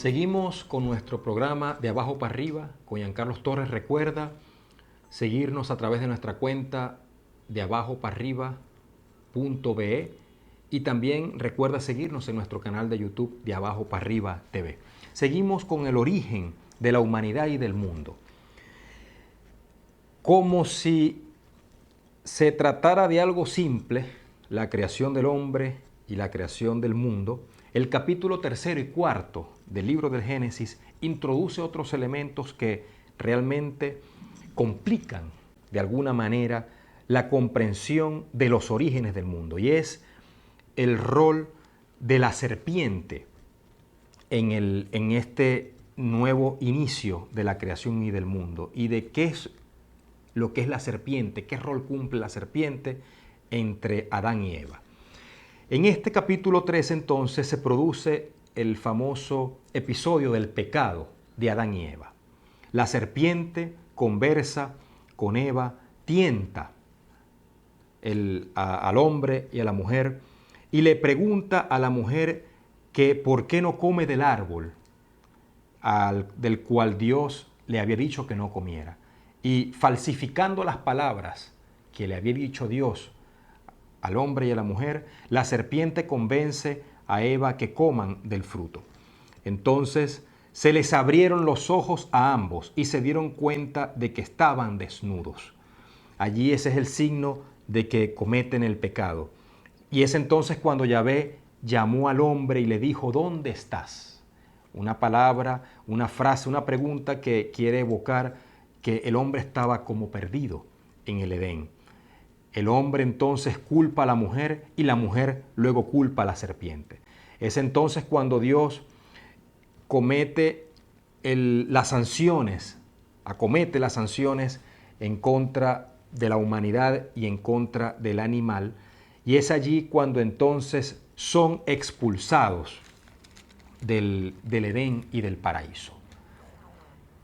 Seguimos con nuestro programa de abajo para arriba con Giancarlos Torres. Recuerda seguirnos a través de nuestra cuenta de abajoparriba.be y también recuerda seguirnos en nuestro canal de YouTube de Abajo para Arriba TV. Seguimos con el origen de la humanidad y del mundo. Como si se tratara de algo simple, la creación del hombre y la creación del mundo, el capítulo 3 y 4 del libro del Génesis introduce otros elementos que realmente complican de alguna manera la comprensión de los orígenes del mundo, y es el rol de la serpiente en este nuevo inicio de la creación y del mundo, y de qué es lo que es la serpiente, qué rol cumple la serpiente entre Adán y Eva. En este capítulo 3 entonces se produce el famoso episodio del pecado de Adán y Eva. La serpiente conversa con Eva, tienta al hombre y a la mujer y le pregunta a la mujer que por qué no come del árbol del cual Dios le había dicho que no comiera. Y falsificando las palabras que le había dicho Dios al hombre y a la mujer, la serpiente convence a Eva que coman del fruto. Entonces se les abrieron los ojos a ambos y se dieron cuenta de que estaban desnudos. Allí ese es el signo de que cometen el pecado. Y es entonces cuando Yahvé llamó al hombre y le dijo: ¿dónde estás? Una palabra, una frase, una pregunta que quiere evocar que el hombre estaba como perdido en el Edén. El hombre entonces culpa a la mujer y la mujer luego culpa a la serpiente. Es entonces cuando Dios acomete las sanciones en contra de la humanidad y en contra del animal, y es allí cuando entonces son expulsados del Edén y del paraíso.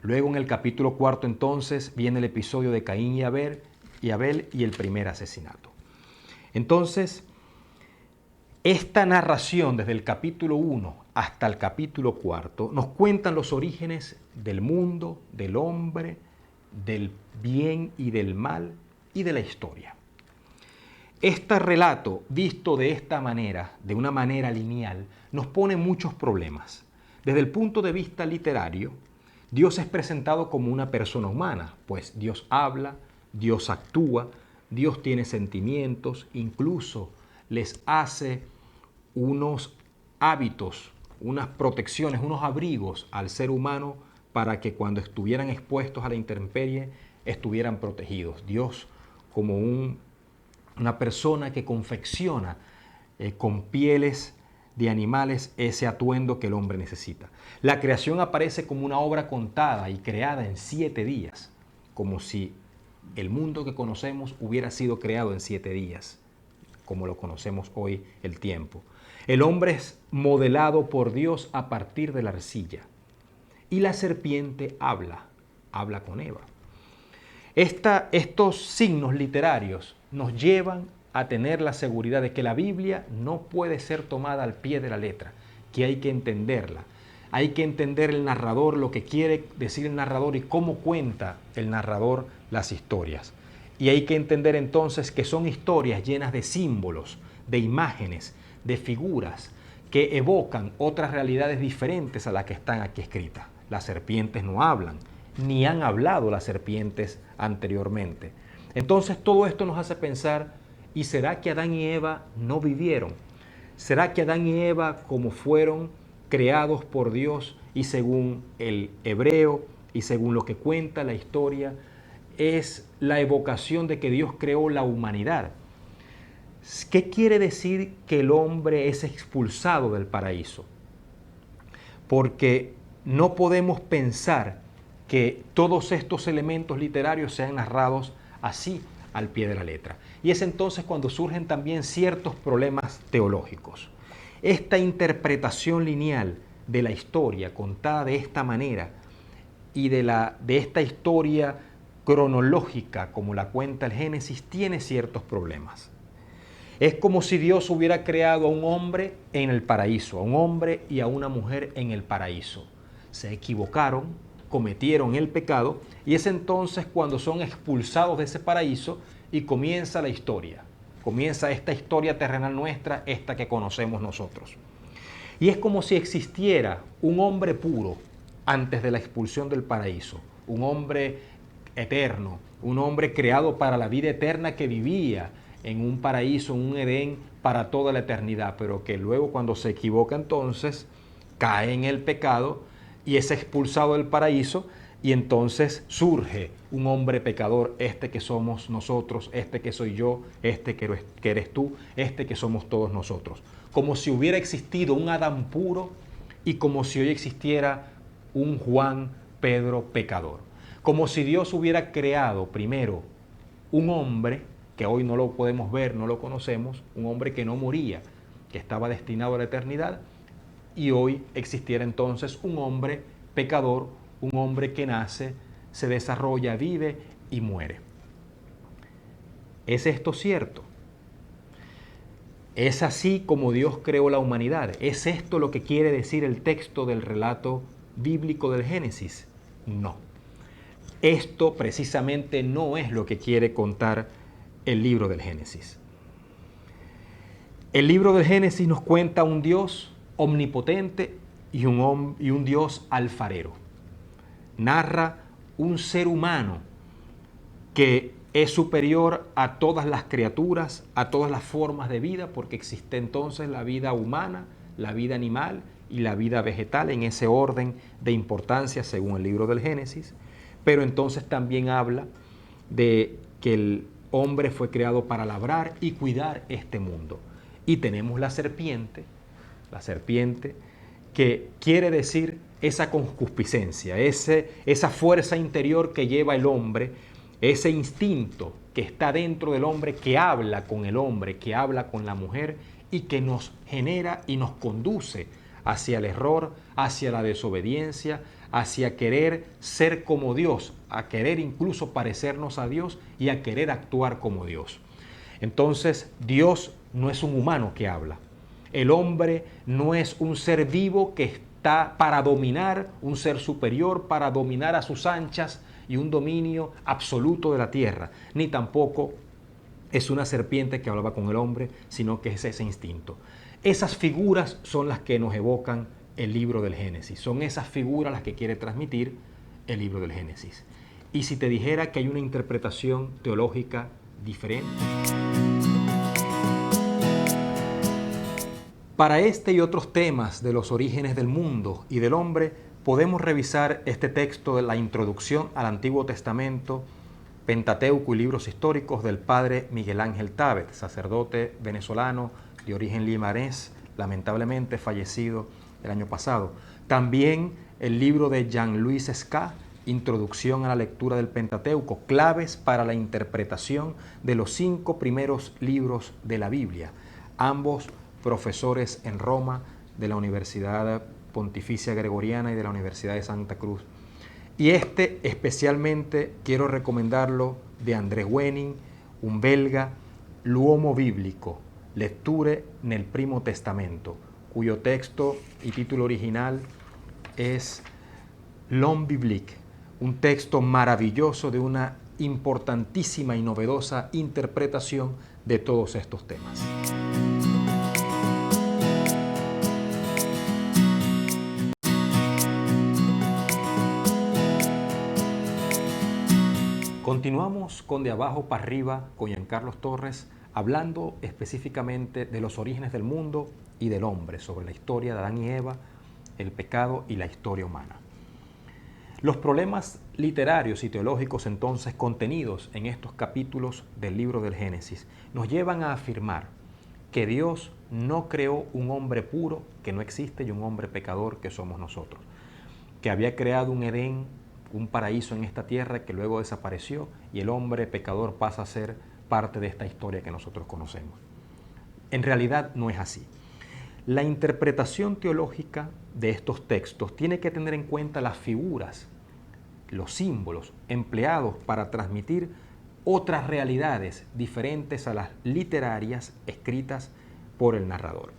Luego en el capítulo 4 entonces viene el episodio de Caín y Abel y el primer asesinato. Entonces, esta narración desde el capítulo 1 hasta el capítulo 4 nos cuentan los orígenes del mundo, del hombre, del bien y del mal y de la historia. Este relato, visto de esta manera, de una manera lineal, nos pone muchos problemas. Desde el punto de vista literario, Dios es presentado como una persona humana, pues Dios habla, Dios actúa, Dios tiene sentimientos, incluso les hace unos hábitos, unas protecciones, unos abrigos al ser humano para que cuando estuvieran expuestos a la intemperie estuvieran protegidos. Dios como una persona que confecciona con pieles de animales ese atuendo que el hombre necesita. La creación aparece como una obra contada y creada en 7 días, como si el mundo que conocemos hubiera sido creado en 7 días, como lo conocemos hoy el tiempo. El hombre es modelado por Dios a partir de la arcilla. Y la serpiente habla con Eva. Estos signos literarios nos llevan a tener la seguridad de que la Biblia no puede ser tomada al pie de la letra, que hay que entenderla. Hay que entender el narrador, lo que quiere decir el narrador y cómo cuenta el narrador las historias. Y hay que entender entonces que son historias llenas de símbolos, de imágenes, de figuras que evocan otras realidades diferentes a las que están aquí escritas. Las serpientes no hablan, ni han hablado las serpientes anteriormente. Entonces todo esto nos hace pensar: ¿y será que Adán y Eva no vivieron? ¿Será que Adán y Eva, como fueron creados por Dios y según el hebreo y según lo que cuenta la historia, es la evocación de que Dios creó la humanidad? ¿Qué quiere decir que el hombre es expulsado del paraíso? Porque no podemos pensar que todos estos elementos literarios sean narrados así al pie de la letra. Y es entonces cuando surgen también ciertos problemas teológicos. Esta interpretación lineal de la historia contada de esta manera y de esta historia cronológica como la cuenta el Génesis tiene ciertos problemas. Es como si Dios hubiera creado a un hombre en el paraíso, a un hombre y a una mujer en el paraíso. se equivocaron, cometieron el pecado, y es entonces cuando son expulsados de ese paraíso y comienza la historia. Comienza esta historia terrenal nuestra, esta que conocemos nosotros. Y es como si existiera un hombre puro antes de la expulsión del paraíso, un hombre eterno, un hombre creado para la vida eterna que vivía en un paraíso, en un Edén para toda la eternidad, pero que luego cuando se equivoca entonces cae en el pecado y es expulsado del paraíso, y entonces surge un hombre pecador, este que somos nosotros, este que soy yo, este que eres tú, este que somos todos nosotros. Como si hubiera existido un Adán puro y como si hoy existiera un Juan Pedro pecador. Como si Dios hubiera creado primero un hombre, que hoy no lo podemos ver, no lo conocemos, un hombre que no moría, que estaba destinado a la eternidad, y hoy existiera entonces un hombre pecador, un hombre que nace, se desarrolla, vive y muere. ¿Es esto cierto? ¿Es así como Dios creó la humanidad? ¿Es esto lo que quiere decir el texto del relato bíblico del Génesis? No. Esto precisamente no es lo que quiere contar el libro del Génesis. El libro del Génesis nos cuenta un Dios omnipotente y un Dios alfarero. Narra un ser humano que es superior a todas las criaturas, a todas las formas de vida, porque existe entonces la vida humana, la vida animal y la vida vegetal en ese orden de importancia según el libro del Génesis. Pero entonces también habla de que el hombre fue creado para labrar y cuidar este mundo. Y tenemos la serpiente que quiere decir esa concupiscencia, esa fuerza interior que lleva el hombre, ese instinto que está dentro del hombre, que habla con el hombre, que habla con la mujer y que nos genera y nos conduce hacia el error, hacia la desobediencia, hacia querer ser como Dios, a querer incluso parecernos a Dios y a querer actuar como Dios. Entonces, Dios no es un humano que habla. El hombre no es un ser vivo que está para dominar, un ser superior para dominar a sus anchas y un dominio absoluto de la tierra, ni tampoco es una serpiente que hablaba con el hombre, sino que es ese instinto. Esas figuras son las que nos evocan el libro del Génesis, son esas figuras las que quiere transmitir el libro del Génesis. Y si te dijera que hay una interpretación teológica diferente, para este y otros temas de los orígenes del mundo y del hombre, podemos revisar este texto de la introducción al Antiguo Testamento, Pentateuco y libros históricos del padre Miguel Ángel Tábet, sacerdote venezolano de origen libanés, lamentablemente fallecido el año pasado. También el libro de Jean-Louis Esca, Introducción a la lectura del Pentateuco, claves para la interpretación de los 5 primeros libros de la Biblia. Ambos profesores en Roma de la Universidad Pontificia Gregoriana y de la Universidad de Santa Cruz. Y especialmente quiero recomendarlo de André Wenning, un belga, L'uomo biblico, Letture nel Primo Testamento, cuyo texto y título original es L'homme biblique, un texto maravilloso de una importantísima y novedosa interpretación de todos estos temas. Continuamos con De Abajo para Arriba con Giancarlos Torres, hablando específicamente de los orígenes del mundo y del hombre, sobre la historia de Adán y Eva, el pecado y la historia humana. Los problemas literarios y teológicos entonces contenidos en estos capítulos del libro del Génesis nos llevan a afirmar que Dios no creó un hombre puro que no existe y un hombre pecador que somos nosotros, que había creado un Edén, un paraíso en esta tierra que luego desapareció y el hombre pecador pasa a ser parte de esta historia que nosotros conocemos. En realidad no es así. La interpretación teológica de estos textos tiene que tener en cuenta las figuras, los símbolos empleados para transmitir otras realidades diferentes a las literarias escritas por el narrador.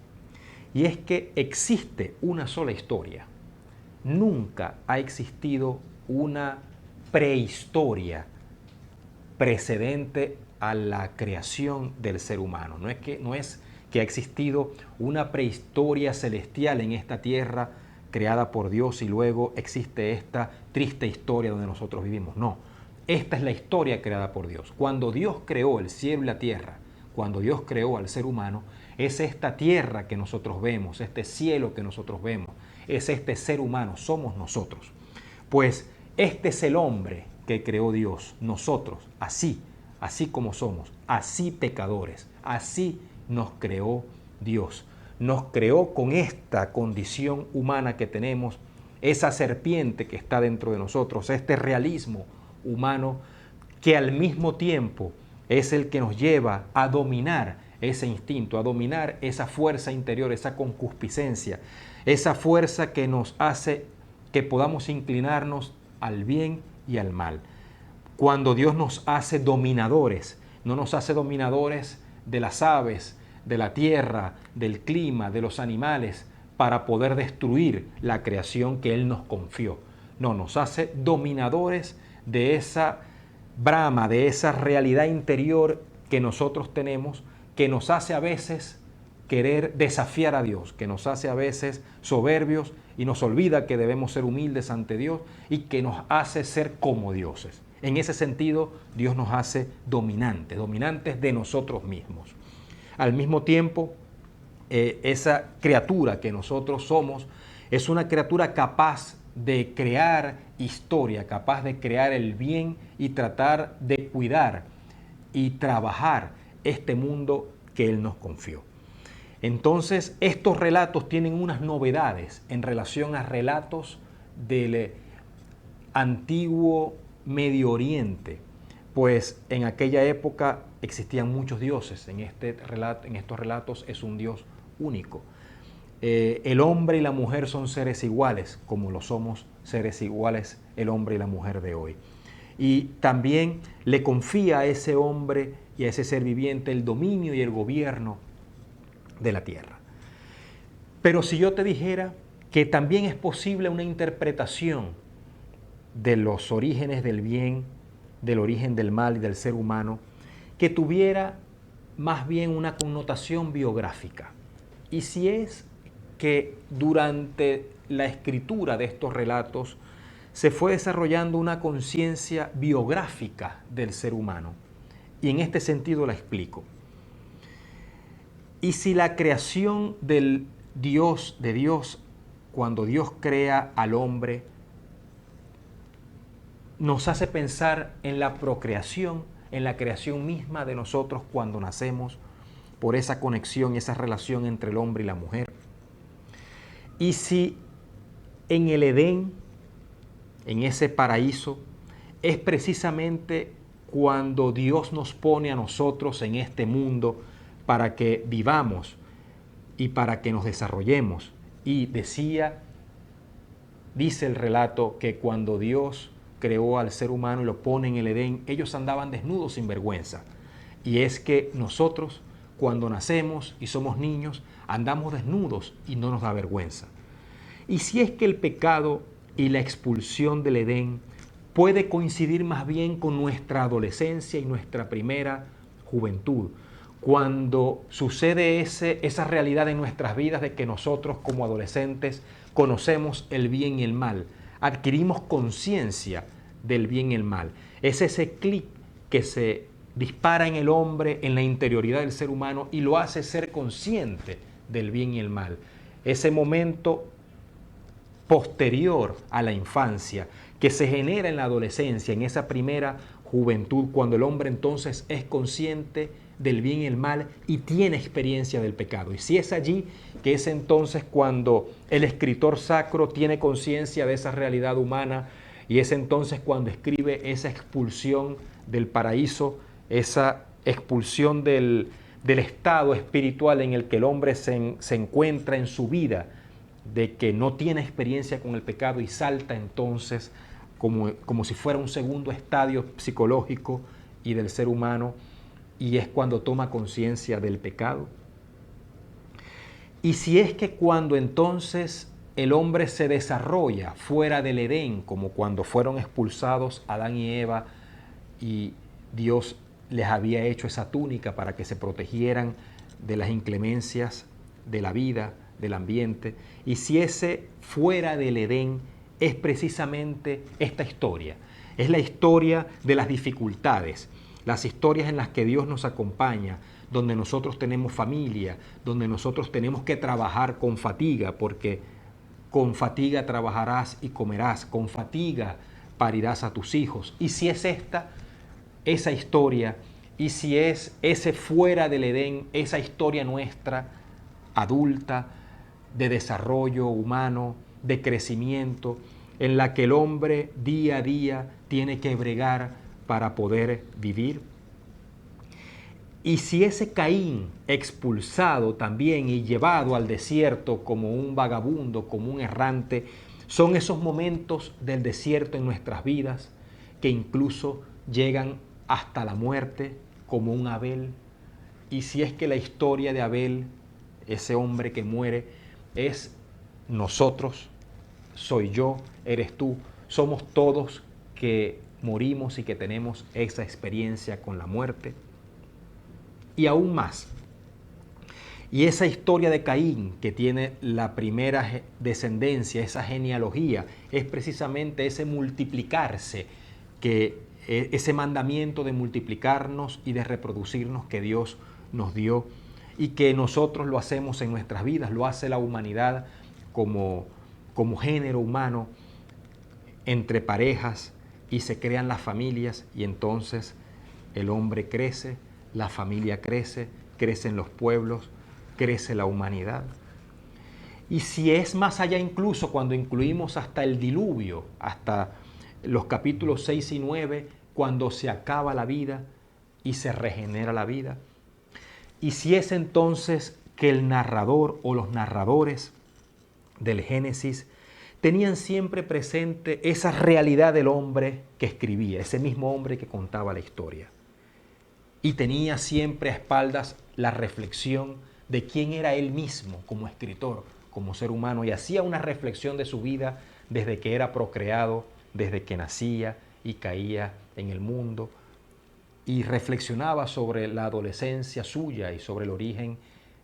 Y es que existe una sola historia, nunca ha existido una prehistoria precedente a la creación del ser humano. No es que ha existido una prehistoria celestial en esta tierra creada por Dios y luego existe esta triste historia donde nosotros vivimos. No, esta es la historia creada por Dios. Cuando Dios creó el cielo y la tierra, cuando Dios creó al ser humano, es esta tierra que nosotros vemos, este cielo que nosotros vemos, es este ser humano, somos nosotros. Pues este es el hombre que creó Dios, nosotros, así como somos, así pecadores, así nos creó Dios. Nos creó con esta condición humana que tenemos, esa serpiente que está dentro de nosotros, este realismo humano que al mismo tiempo es el que nos lleva a dominar ese instinto, a dominar esa fuerza interior, esa concupiscencia, esa fuerza que nos hace que podamos inclinarnos al bien y al mal. Cuando Dios nos hace dominadores, no nos hace dominadores de las aves, de la tierra, del clima, de los animales, para poder destruir la creación que Él nos confió. No, nos hace dominadores de esa brama, de esa realidad interior que nosotros tenemos, que nos hace a veces querer desafiar a Dios, que nos hace a veces soberbios y nos olvida que debemos ser humildes ante Dios y que nos hace ser como dioses. En ese sentido, Dios nos hace dominantes de nosotros mismos. Al mismo tiempo, esa criatura que nosotros somos es una criatura capaz de crear historia, capaz de crear el bien y tratar de cuidar y trabajar este mundo que Él nos confió. Entonces, estos relatos tienen unas novedades en relación a relatos del antiguo Medio Oriente, pues en aquella época existían muchos dioses. En estos relatos es un Dios único. El hombre y la mujer son seres iguales, como lo somos seres iguales el hombre y la mujer de hoy. Y también le confía a ese hombre y a ese ser viviente el dominio y el gobierno de la tierra. Pero si yo te dijera que también es posible una interpretación de los orígenes del bien, del origen del mal y del ser humano, que tuviera más bien una connotación biográfica. Y si es que durante la escritura de estos relatos se fue desarrollando una conciencia biográfica del ser humano. Y en este sentido la explico. Y si la creación de Dios, cuando Dios crea al hombre, nos hace pensar en la procreación, en la creación misma de nosotros cuando nacemos, por esa conexión y esa relación entre el hombre y la mujer. Y si en el Edén, en ese paraíso, es precisamente cuando Dios nos pone a nosotros en este mundo para que vivamos y para que nos desarrollemos. Y dice el relato que cuando Dios creó al ser humano y lo pone en el Edén, ellos andaban desnudos sin vergüenza. Y es que nosotros, cuando nacemos y somos niños, andamos desnudos y no nos da vergüenza. Y si es que el pecado y la expulsión del Edén puede coincidir más bien con nuestra adolescencia y nuestra primera juventud, cuando sucede esa realidad en nuestras vidas de que nosotros como adolescentes conocemos el bien y el mal, adquirimos conciencia del bien y el mal. Es ese clic que se dispara en el hombre, en la interioridad del ser humano y lo hace ser consciente del bien y el mal. Ese momento posterior a la infancia que se genera en la adolescencia, en esa primera juventud, cuando el hombre entonces es consciente del bien y el mal y tiene experiencia del pecado. Y si es allí que es entonces cuando el escritor sacro tiene conciencia de esa realidad humana y es entonces cuando escribe esa expulsión del paraíso, esa expulsión del estado espiritual en el que el hombre se encuentra en su vida, de que no tiene experiencia con el pecado y salta entonces como si fuera un segundo estadio psicológico y del ser humano, y es cuando toma conciencia del pecado. Y si es que cuando entonces el hombre se desarrolla fuera del Edén, como cuando fueron expulsados Adán y Eva y Dios les había hecho esa túnica para que se protegieran de las inclemencias de la vida, del ambiente. Y si ese fuera del Edén es precisamente esta historia, es la historia de las dificultades, las historias en las que Dios nos acompaña, donde nosotros tenemos familia, donde nosotros tenemos que trabajar con fatiga, porque con fatiga trabajarás y comerás, con fatiga parirás a tus hijos. Y si es esa historia, y si es ese fuera del Edén, esa historia nuestra, adulta, de desarrollo humano, de crecimiento, en la que el hombre día a día tiene que bregar para poder vivir. Y si ese Caín expulsado también y llevado al desierto como un vagabundo, como un errante, son esos momentos del desierto en nuestras vidas que incluso llegan hasta la muerte, como un Abel. Y si es que la historia de Abel, ese hombre que muere, es nosotros, soy yo, eres tú, somos todos que morimos y que tenemos esa experiencia con la muerte. Y aún más. Y esa historia de Caín, que tiene la primera descendencia, esa genealogía, es precisamente ese multiplicarse, ese mandamiento de multiplicarnos y de reproducirnos que Dios nos dio y que nosotros lo hacemos en nuestras vidas, lo hace la humanidad como género humano entre parejas y se crean las familias y entonces el hombre crece, la familia crece, crecen los pueblos, crece la humanidad. Y si es más allá incluso cuando incluimos hasta el diluvio, hasta los capítulos 6 y 9, cuando se acaba la vida y se regenera la vida. Y si es entonces que el narrador o los narradores del Génesis tenían siempre presente esa realidad del hombre que escribía, ese mismo hombre que contaba la historia. Y tenía siempre a espaldas la reflexión de quién era él mismo como escritor, como ser humano, y hacía una reflexión de su vida desde que era procreado, desde que nacía y caía en el mundo, y reflexionaba sobre la adolescencia suya y sobre el origen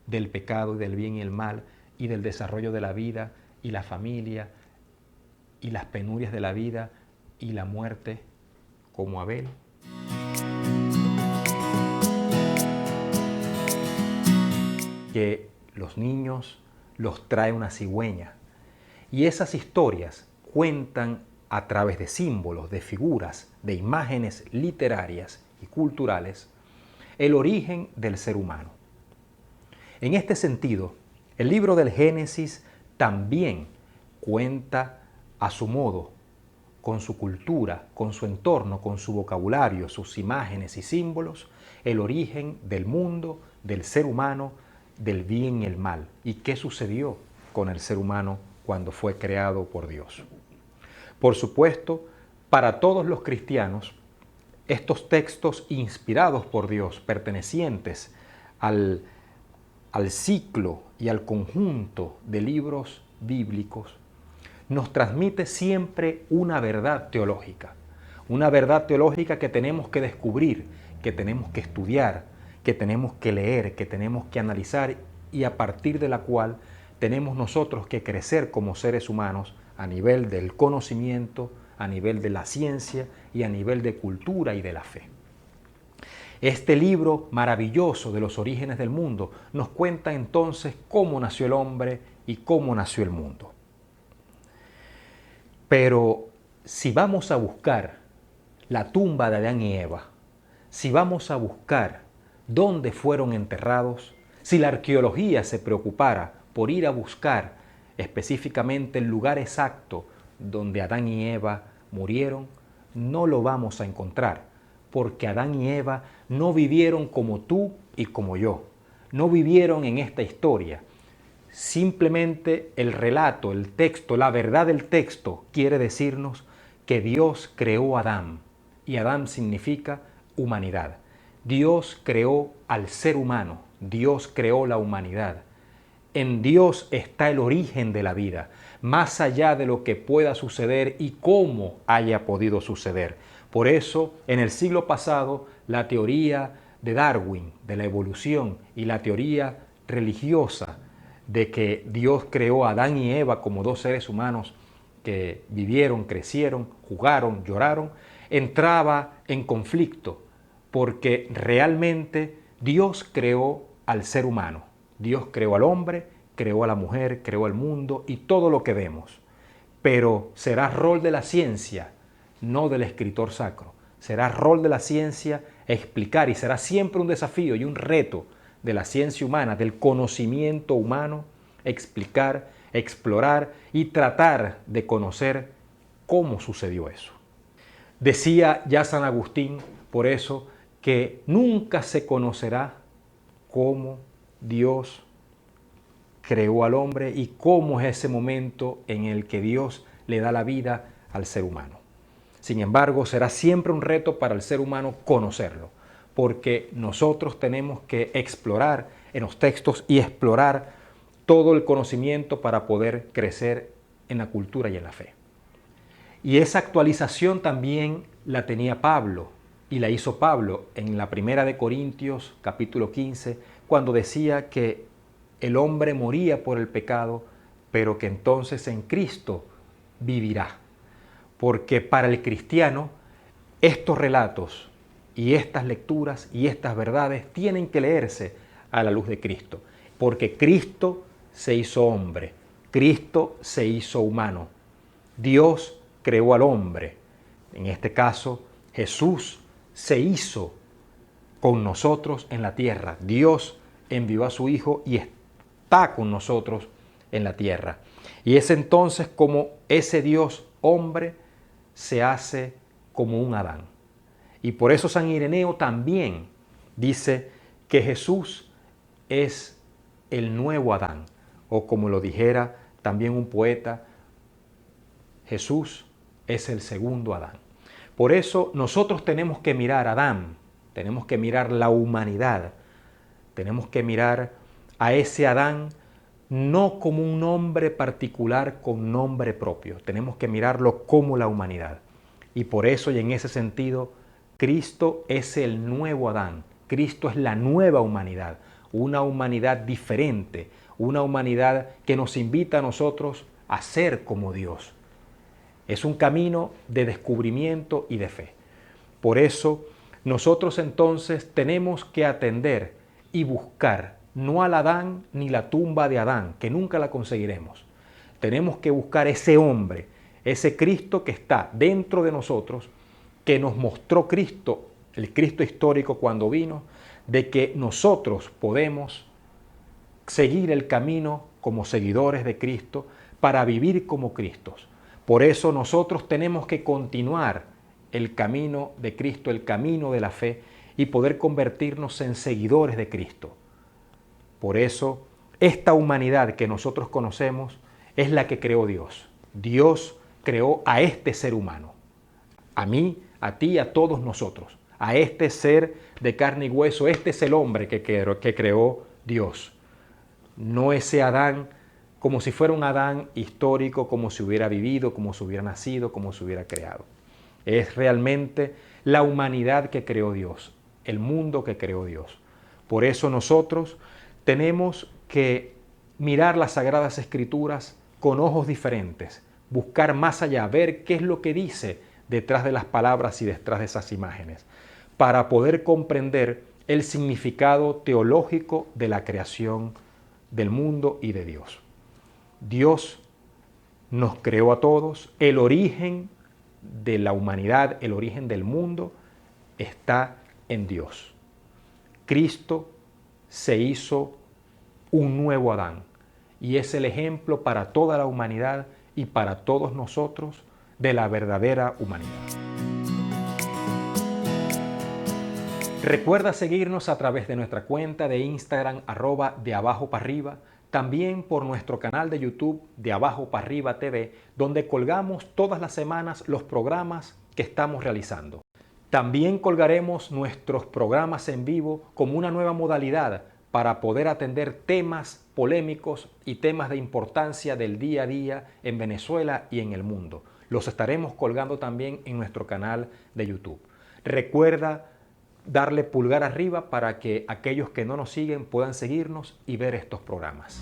del pecado y del bien y el mal, y del desarrollo de la vida y la familia, y las penurias de la vida y la muerte, como Abel. Que los niños los trae una cigüeña. Y esas historias cuentan a través de símbolos, de figuras, de imágenes literarias y culturales, el origen del ser humano. En este sentido, el libro del Génesis también cuenta a su modo, con su cultura, con su entorno, con su vocabulario, sus imágenes y símbolos, el origen del mundo, del ser humano, del bien y el mal, y qué sucedió con el ser humano cuando fue creado por Dios. Por supuesto, para todos los cristianos, estos textos inspirados por Dios, pertenecientes al ciclo y al conjunto de libros bíblicos, nos transmite siempre una verdad teológica que tenemos que descubrir, que tenemos que estudiar, que tenemos que leer, que tenemos que analizar y a partir de la cual tenemos nosotros que crecer como seres humanos a nivel del conocimiento, a nivel de la ciencia y a nivel de cultura y de la fe. Este libro maravilloso de los orígenes del mundo nos cuenta entonces cómo nació el hombre y cómo nació el mundo. Pero si vamos a buscar la tumba de Adán y Eva, si vamos a buscar dónde fueron enterrados, si la arqueología se preocupara por ir a buscar específicamente el lugar exacto donde Adán y Eva murieron, no lo vamos a encontrar, porque Adán y Eva no vivieron como tú y como yo, no vivieron en esta historia. Simplemente el relato, el texto, la verdad del texto quiere decirnos que Dios creó a Adán, y Adán significa humanidad. Dios creó al ser humano, Dios creó la humanidad, En Dios está el origen de la vida, más allá de lo que pueda suceder y cómo haya podido suceder. Por eso, en el siglo pasado, la teoría de Darwin, de la evolución, y la teoría religiosa de que Dios creó a Adán y Eva como dos seres humanos que vivieron, crecieron, jugaron, lloraron, entraba en conflicto, porque realmente Dios creó al ser humano. Dios creó al hombre, creó a la mujer, creó al mundo y todo lo que vemos. Pero será rol de la ciencia, no del escritor sacro. Será rol de la ciencia explicar, y será siempre un desafío y un reto de la ciencia humana, del conocimiento humano, explicar, explorar y tratar de conocer cómo sucedió eso. Decía ya San Agustín, por eso, que nunca se conocerá cómo Dios creó al hombre y cómo es ese momento en el que Dios le da la vida al ser humano. Sin embargo, será siempre un reto para el ser humano conocerlo, porque nosotros tenemos que explorar en los textos y explorar todo el conocimiento para poder crecer en la cultura y en la fe. Y esa actualización también la tenía Pablo, y la hizo Pablo en la primera de Corintios, capítulo 15, cuando decía que el hombre moría por el pecado, pero que entonces en Cristo vivirá. Porque para el cristiano, estos relatos y estas lecturas y estas verdades tienen que leerse a la luz de Cristo. Porque Cristo se hizo hombre, Cristo se hizo humano. Dios creó al hombre. En este caso, Jesús se hizo con nosotros en la tierra. Dios envió a su Hijo y está con nosotros en la tierra. Y es entonces como ese Dios hombre se hace como un Adán. Y por eso San Ireneo también dice que Jesús es el nuevo Adán. O como lo dijera también un poeta, Jesús es el segundo Adán. Por eso nosotros tenemos que mirar a Adán, tenemos que mirar la humanidad, tenemos que mirar a ese Adán no como un nombre particular con nombre propio, tenemos que mirarlo como la humanidad. Y por eso y en ese sentido, Cristo es el nuevo Adán, Cristo es la nueva humanidad, una humanidad diferente, una humanidad que nos invita a nosotros a ser como Dios. Es un camino de descubrimiento y de fe. Por eso, nosotros entonces tenemos que atender y buscar no al Adán ni la tumba de Adán, que nunca la conseguiremos. Tenemos que buscar ese hombre, ese Cristo que está dentro de nosotros, que nos mostró Cristo, el Cristo histórico cuando vino, de que nosotros podemos seguir el camino como seguidores de Cristo para vivir como Cristos. Por eso nosotros tenemos que continuar el camino de Cristo, el camino de la fe, y poder convertirnos en seguidores de Cristo. Por eso, esta humanidad que nosotros conocemos es la que creó Dios. Dios creó a este ser humano, a mí, a ti, a todos nosotros, a este ser de carne y hueso. Este es el hombre que creó Dios. No ese Adán como si fuera un Adán histórico, como si hubiera vivido, como si hubiera nacido, como si hubiera creado. Es realmente la humanidad que creó Dios, el mundo que creó Dios. Por eso nosotros tenemos que mirar las Sagradas Escrituras con ojos diferentes, buscar más allá, ver qué es lo que dice detrás de las palabras y detrás de esas imágenes, para poder comprender el significado teológico de la creación del mundo y de Dios. Dios nos creó a todos, el origen de la humanidad, el origen del mundo está en Dios. Cristo se hizo un nuevo Adán y es el ejemplo para toda la humanidad y para todos nosotros de la verdadera humanidad. Recuerda seguirnos a través de nuestra cuenta de Instagram @deabajoparriba, también por nuestro canal de YouTube de Abajo para Arriba TV, donde colgamos todas las semanas los programas que estamos realizando. También colgaremos nuestros programas en vivo como una nueva modalidad para poder atender temas polémicos y temas de importancia del día a día en Venezuela y en el mundo. Los estaremos colgando también en nuestro canal de YouTube. Recuerda darle pulgar arriba para que aquellos que no nos siguen puedan seguirnos y ver estos programas.